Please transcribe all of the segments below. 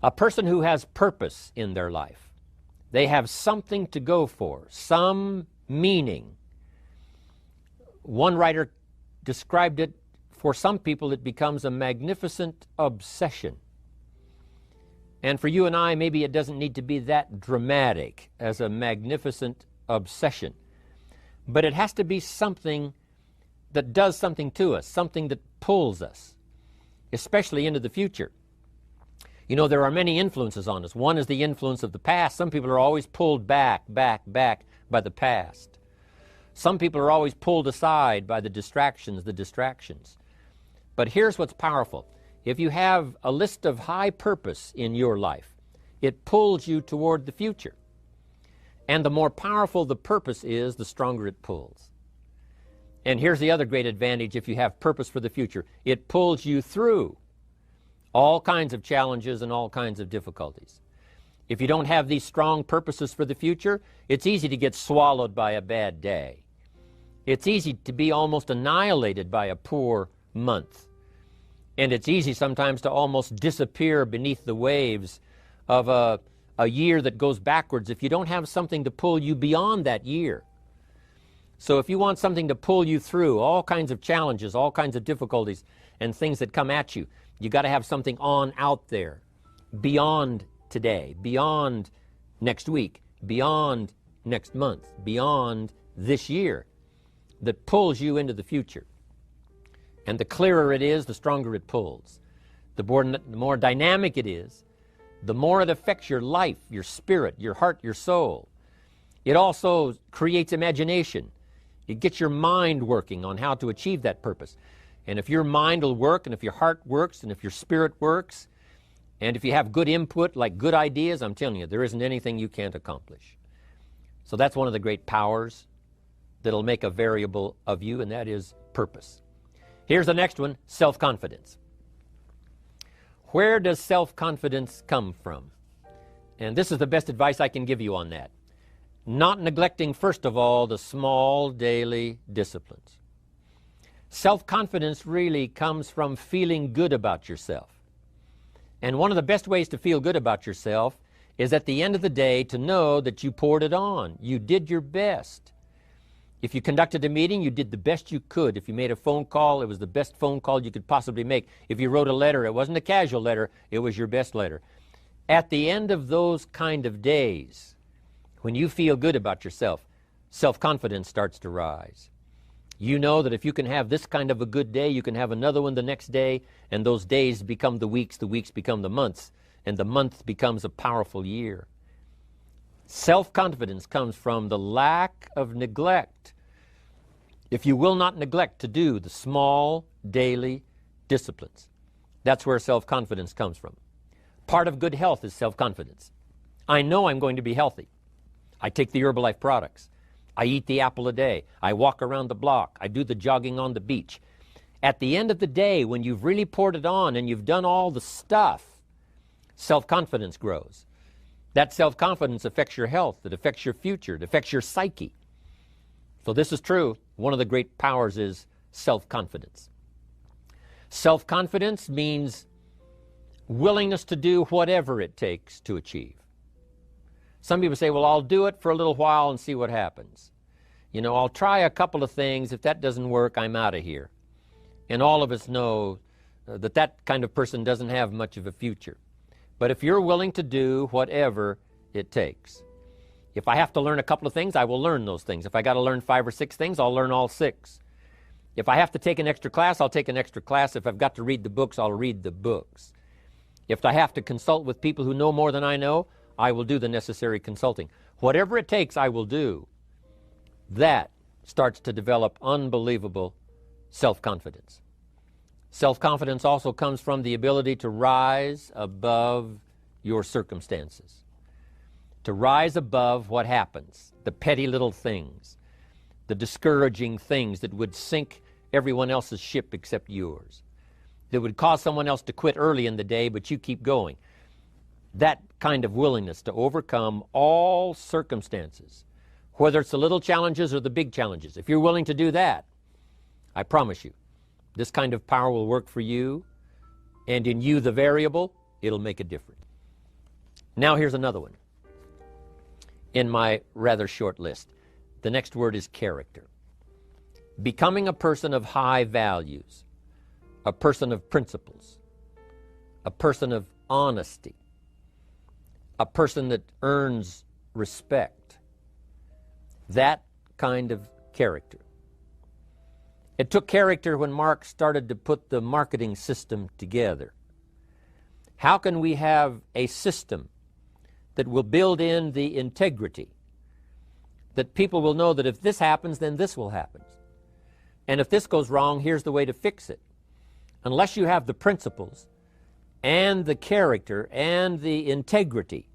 A person who has purpose in their life, they have something to go for, some meaning. One writer described it, for some people it becomes a magnificent obsession. And for you and I, maybe it doesn't need to be that dramatic as a magnificent obsession. But it has to be something that does something to us, something that pulls us, especially into the future. You know, there are many influences on us. One is the influence of the past. Some people are always pulled back by the past. Some people are always pulled aside by the distractions. But here's what's powerful. If you have a list of high purpose in your life, it pulls you toward the future. And the more powerful the purpose is, the stronger it pulls. And here's the other great advantage if you have purpose for the future. It pulls you through all kinds of challenges and all kinds of difficulties. If you don't have these strong purposes for the future, it's easy to get swallowed by a bad day. It's easy to be almost annihilated by a poor month. And it's easy sometimes to almost disappear beneath the waves of a year that goes backwards if you don't have something to pull you beyond that year. So if you want something to pull you through all kinds of challenges, all kinds of difficulties and things that come at you, you got to have something on out there beyond today, beyond next week, beyond next month, beyond this year, that pulls you into the future. And the clearer it is, the stronger it pulls. The more dynamic it is, the more it affects your life, your spirit, your heart, your soul. It also creates imagination. It gets your mind working on how to achieve that purpose. And if your mind will work, and if your heart works, and if your spirit works, and if you have good input, like good ideas, I'm telling you, there isn't anything you can't accomplish. So that's one of the great powers that'll make a variable of you, and that is purpose. Here's the next one, self-confidence. Where does self-confidence come from? And this is the best advice I can give you on that. Not neglecting, first of all, the small daily disciplines. Self-confidence really comes from feeling good about yourself. And one of the best ways to feel good about yourself is at the end of the day to know that you poured it on. You did your best. If you conducted a meeting, you did the best you could. If you made a phone call, it was the best phone call you could possibly make. If you wrote a letter, it wasn't a casual letter, it was your best letter. At the end of those kind of days, when you feel good about yourself, self-confidence starts to rise. You know that if you can have this kind of a good day, you can have another one the next day, and those days become the weeks become the months, and the month becomes a powerful year. Self-confidence comes from the lack of neglect. If you will not neglect to do the small daily disciplines, that's where self-confidence comes from. Part of good health is self-confidence. I know I'm going to be healthy. I take the Herbalife products. I eat the apple a day. I walk around the block. I do the jogging on the beach. At the end of the day, when you've really poured it on and you've done all the stuff, self-confidence grows. That self-confidence affects your health. It affects your future. It affects your psyche. So this is true. One of the great powers is self-confidence. Self-confidence means willingness to do whatever it takes to achieve. Some people say, well, I'll do it for a little while and see what happens. You know, I'll try a couple of things. If that doesn't work, I'm out of here. And all of us know that that kind of person doesn't have much of a future. But if you're willing to do whatever it takes, if I have to learn a couple of things, I will learn those things. If I got to learn 5 or 6 things, I'll learn all 6. If I have to take an extra class, I'll take an extra class. If I've got to read the books, I'll read the books. If I have to consult with people who know more than I know, I will do the necessary consulting. Whatever it takes, I will do. That starts to develop unbelievable self-confidence. Self-confidence also comes from the ability to rise above your circumstances, to rise above what happens, the petty little things, the discouraging things that would sink everyone else's ship except yours, that would cause someone else to quit early in the day, but you keep going. That kind of willingness to overcome all circumstances, whether it's the little challenges or the big challenges. If you're willing to do that, I promise you, this kind of power will work for you, and in you, the variable, it'll make a difference. Now here's another one in my rather short list. The next word is character. Becoming a person of high values, a person of principles, a person of honesty, a person that earns respect. That kind of character. It took character when Mark started to put the marketing system together. How can we have a system that will build in the integrity, that people will know that if this happens, then this will happen. And if this goes wrong, here's the way to fix it. Unless you have the principles and the character and the integrity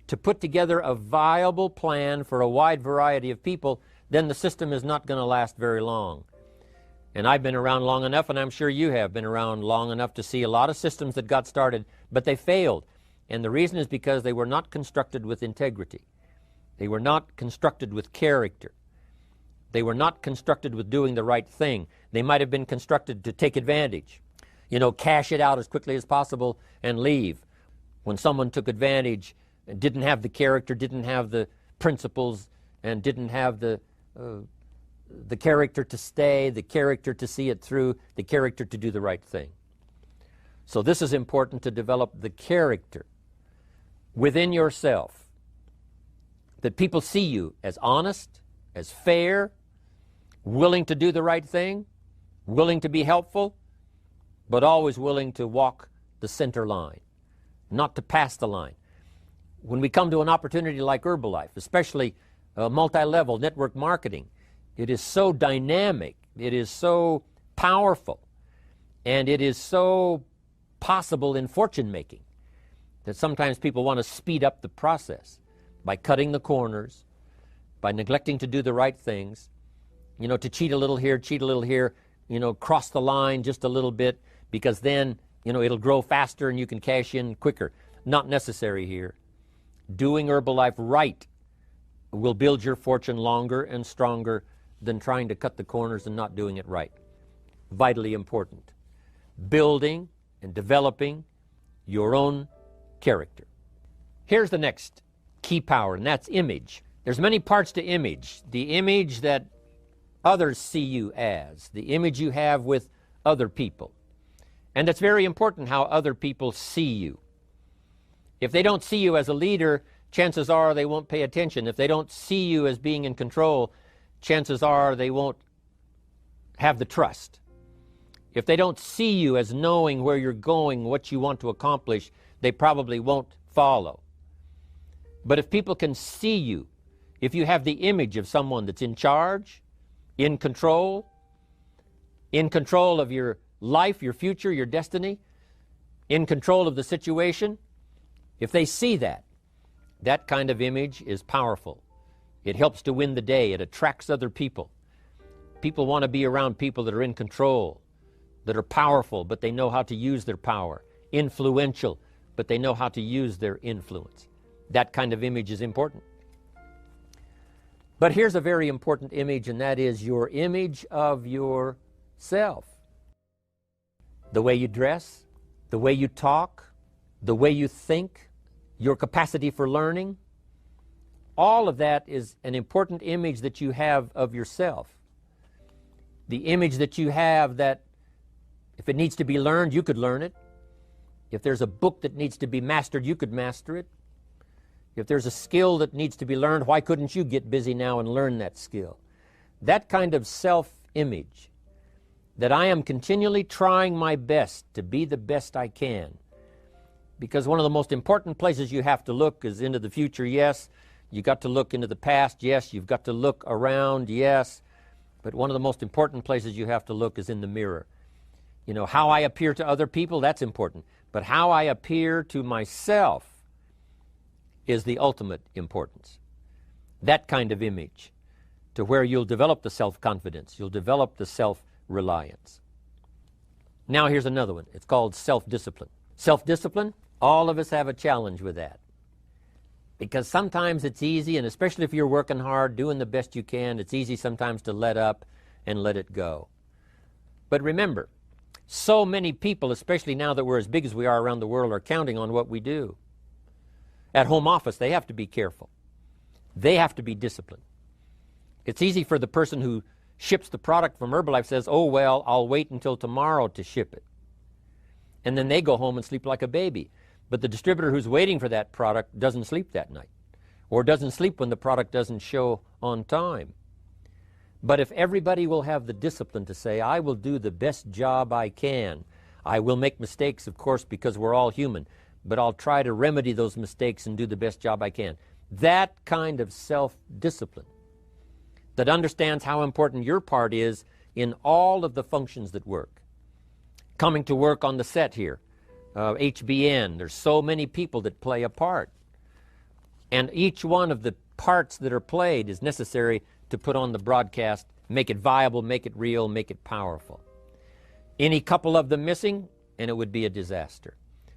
to put together a viable plan for a wide variety of people, then the system is not going to last very long. And I've been around long enough, and I'm sure you have been around long enough to see a lot of systems that got started, but they failed. And the reason is because they were not constructed with integrity. They were not constructed with character. They were not constructed with doing the right thing. They might have been constructed to take advantage. Cash it out as quickly as possible and leave. When someone took advantage and didn't have the character, didn't have the principles, and didn't have the character to stay, the character to see it through, the character to do the right thing. So this is important, to develop the character within yourself, that people see you as honest, as fair, willing to do the right thing, willing to be helpful, but always willing to walk the center line, not to pass the line. When we come to an opportunity like Herbalife, especially multi-level network marketing, it is so dynamic, it is so powerful, and it is so possible in fortune making that sometimes people want to speed up the process by cutting the corners, by neglecting to do the right things, to cheat a little here, cross the line just a little bit, because then, it'll grow faster and you can cash in quicker. Not necessary here. Doing Herbalife right will build your fortune longer and stronger than trying to cut the corners and not doing it right. Vitally important. Building and developing your own character. Here's the next key power, and that's image. There's many parts to image. The image that others see you as, the image you have with other people. And it's very important how other people see you. If they don't see you as a leader, chances are they won't pay attention. If they don't see you as being in control, chances are they won't have the trust. If they don't see you as knowing where you're going, what you want to accomplish, they probably won't follow. But if people can see you, if you have the image of someone that's in charge, in control of your life, your future, your destiny, in control of the situation, if they see that, that kind of image is powerful. It helps to win the day. It attracts other people. People want to be around people that are in control, that are powerful, but they know how to use their power, influential, but they know how to use their influence. That kind of image is important. But here's a very important image, and that is your image of yourself. The way you dress, the way you talk, the way you think, your capacity for learning, all of that is an important image that you have of yourself. The image that you have that if it needs to be learned, you could learn it. If there's a book that needs to be mastered, you could master it. If there's a skill that needs to be learned, why couldn't you get busy now and learn that skill? That kind of self-image, that I am continually trying my best to be the best I can. Because one of the most important places you have to look is into the future, yes. You got to look into the past, yes. You've got to look around, yes. But one of the most important places you have to look is in the mirror. How I appear to other people, that's important. But how I appear to myself is the ultimate importance. That kind of image, to where you'll develop the self-confidence, you'll develop the self-reliance. Now here's another one. It's called self-discipline. Self-discipline, all of us have a challenge with that. Because sometimes it's easy, and especially if you're working hard, doing the best you can, it's easy sometimes to let up and let it go. But remember, so many people, especially now that we're as big as we are around the world, are counting on what we do. At home office, they have to be careful. They have to be disciplined. It's easy for the person who ships the product from Herbalife says, oh, well, I'll wait until tomorrow to ship it. And then they go home and sleep like a baby. But the distributor who's waiting for that product doesn't sleep that night, or doesn't sleep when the product doesn't show on time. But if everybody will have the discipline to say, I will do the best job I can. I will make mistakes, of course, because we're all human, but I'll try to remedy those mistakes and do the best job I can. That kind of self-discipline that understands how important your part is in all of the functions that work. Coming to work on the set here, HBN, there's so many people that play a part. And each one of the parts that are played is necessary to put on the broadcast, make it viable, make it real, make it powerful. Any couple of them missing, and it would be a disaster.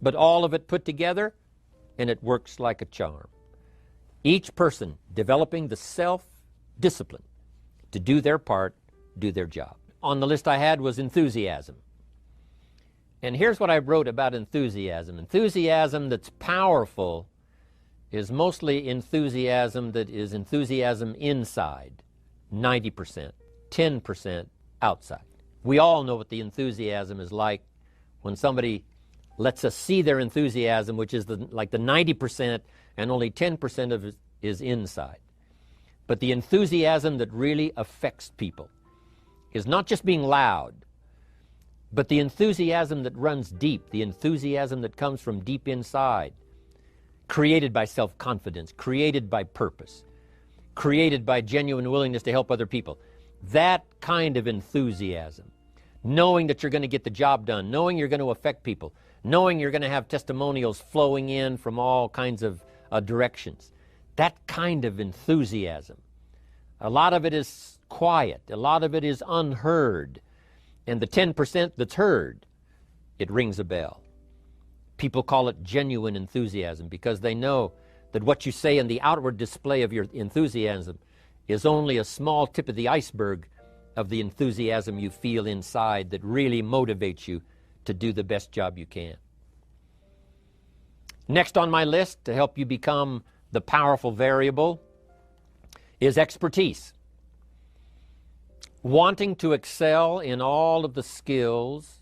But all of it put together, and it works like a charm. Each person developing the self-discipline to do their part, do their job. On the list I had was enthusiasm. And here's what I wrote about enthusiasm. Enthusiasm that's powerful is mostly enthusiasm that is enthusiasm inside, 90%, 10% outside. We all know what the enthusiasm is like when somebody lets us see their enthusiasm, which is like the 90%, and only 10% of it is inside. But the enthusiasm that really affects people is not just being loud, but the enthusiasm that runs deep, the enthusiasm that comes from deep inside, created by self-confidence, created by purpose, created by genuine willingness to help other people. That kind of enthusiasm, knowing that you're going to get the job done, knowing you're going to affect people, knowing you're going to have testimonials flowing in from all kinds of directions. That kind of enthusiasm. A lot of it is quiet. A lot of it is unheard. And the 10% that's heard, it rings a bell. People call it genuine enthusiasm because they know that what you say in the outward display of your enthusiasm is only a small tip of the iceberg of the enthusiasm you feel inside that really motivates you to do the best job you can. Next on my list to help you become the powerful variable is expertise. Wanting to excel in all of the skills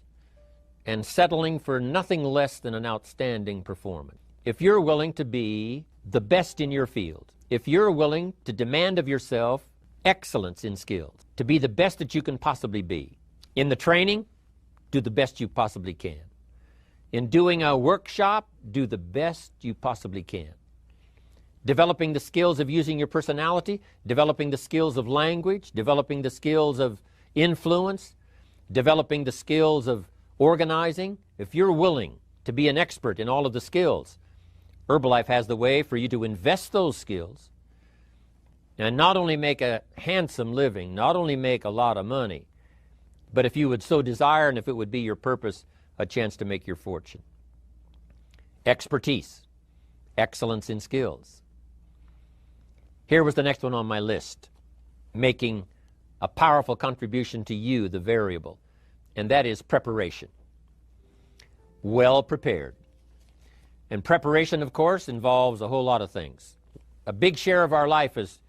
and settling for nothing less than an outstanding performance. If you're willing to be the best in your field, if you're willing to demand of yourself excellence in skills, to be the best that you can possibly be. In the training, do the best you possibly can. In doing a workshop, do the best you possibly can. Developing the skills of using your personality, developing the skills of language, developing the skills of influence, developing the skills of organizing. If you're willing to be an expert in all of the skills, Herbalife has the way for you to invest those skills and not only make a handsome living, not only make a lot of money, but if you would so desire and if it would be your purpose, a chance to make your fortune. Expertise, excellence in skills. Here was the next one on my list, making a powerful contribution to you, the variable, and that is preparation. Well prepared. And preparation, of course, involves a whole lot of things. A big share of our life is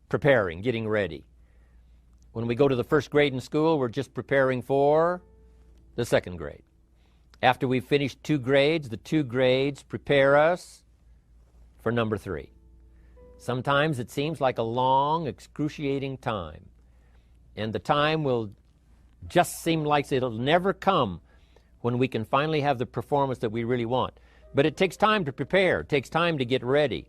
preparing, getting ready. When we go to the first grade in school, we're just preparing for the second grade. After we've finished 2 grades, the 2 grades prepare us for number 3. Sometimes it seems like a long, excruciating time. And the time will just seem like it'll never come when we can finally have the performance that we really want. But it takes time to prepare. It takes time to get ready.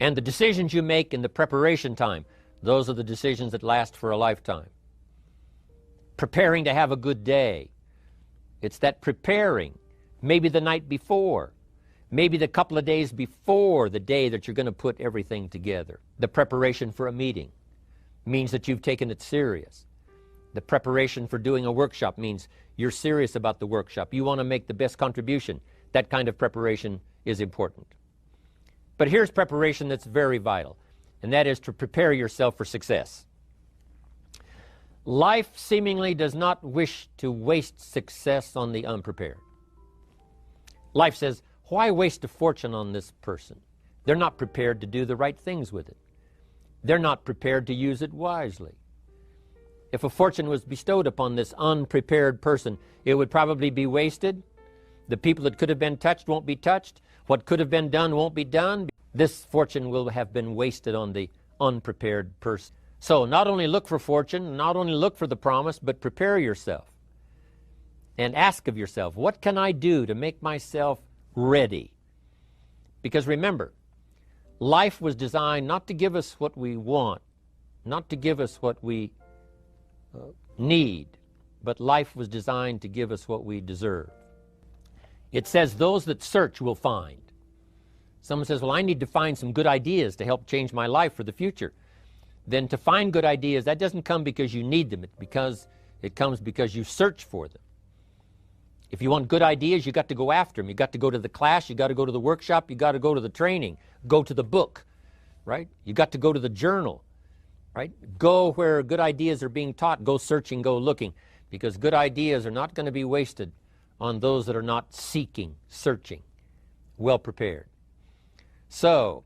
And the decisions you make in the preparation time, those are the decisions that last for a lifetime. Preparing to have a good day. It's that preparing, maybe the night before, maybe the couple of days before the day that you're going to put everything together. The preparation for a meeting means that you've taken it serious. The preparation for doing a workshop means you're serious about the workshop. You want to make the best contribution. That kind of preparation is important. But here's preparation that's very vital, and that is to prepare yourself for success. Life seemingly does not wish to waste success on the unprepared. Life says, Why waste a fortune on this person? They're not prepared to do the right things with it. They're not prepared to use it wisely. If a fortune was bestowed upon this unprepared person, it would probably be wasted. The people that could have been touched won't be touched. What could have been done won't be done. This fortune will have been wasted on the unprepared person. So not only look for fortune, not only look for the promise, but prepare yourself. And ask of yourself, what can I do to make myself ready? Because remember, life was designed not to give us what we want, not to give us what we need, but life was designed to give us what we deserve. It says those that search will find. Someone says, well, I need to find some good ideas to help change my life for the future. Then to find good ideas, that doesn't come because you need them. It comes because you search for them. If you want good ideas, you got to go after them. You got to go to the class, you got to go to the workshop, you got to go to the training, go to the book, right? You got to go to the journal, right? Go where good ideas are being taught. Go searching, go looking, because good ideas are not going to be wasted on those that are not seeking, searching, well prepared. So,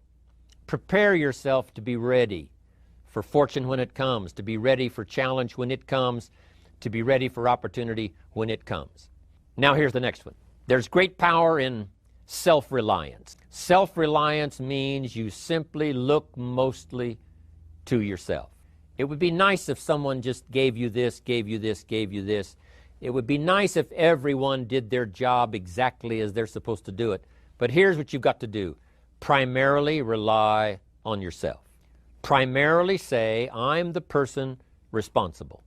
prepare yourself to be ready for fortune when it comes, to be ready for challenge when it comes, to be ready for opportunity when it comes. Now here's the next one. There's great power in self-reliance. Self-reliance means you simply look mostly to yourself. It would be nice if someone just gave you this, gave you this, gave you this. It would be nice if everyone did their job exactly as they're supposed to do it. But here's what you've got to do. Primarily rely on yourself. Primarily say, I'm the person responsible.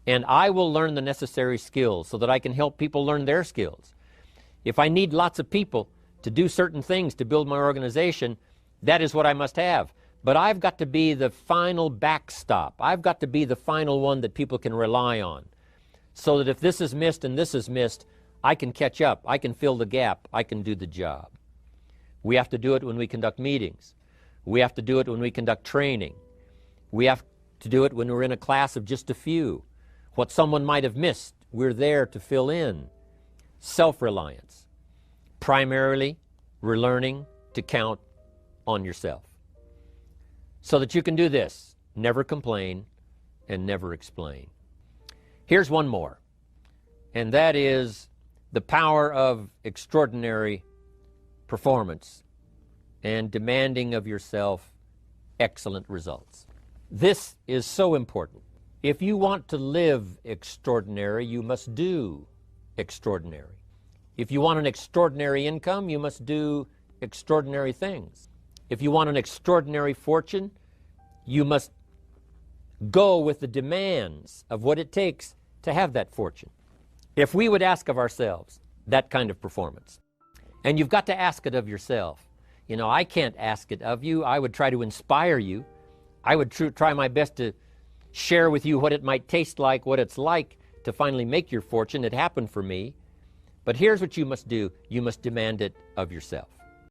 And I will learn the necessary skills so that I can help people learn their skills. If I need lots of people to do certain things to build my organization, that is what I must have. But I've got to be the final backstop. I've got to be the final one that people can rely on. So that if this is missed and this is missed, I can catch up. I can fill the gap. I can do the job. We have to do it when we conduct meetings. We have to do it when we conduct training. We have to do it when we're in a class of just a few. What someone might have missed, we're there to fill in. Self-reliance. Primarily, we're learning to count on yourself. So that you can do this, never complain and never explain. Here's one more, and that is the power of extraordinary performance and demanding of yourself excellent results. This is so important. If you want to live extraordinary, you must do extraordinary. If you want an extraordinary income, you must do extraordinary things. If you want an extraordinary fortune, you must go with the demands of what it takes to have that fortune. If we would ask of ourselves that kind of performance, and you've got to ask it of yourself. You know, I can't ask it of you. I would try to inspire you. I would try my best to share with you what it might taste like, what it's like to finally make your fortune. It happened for me. But here's what you must do. You must demand it of yourself.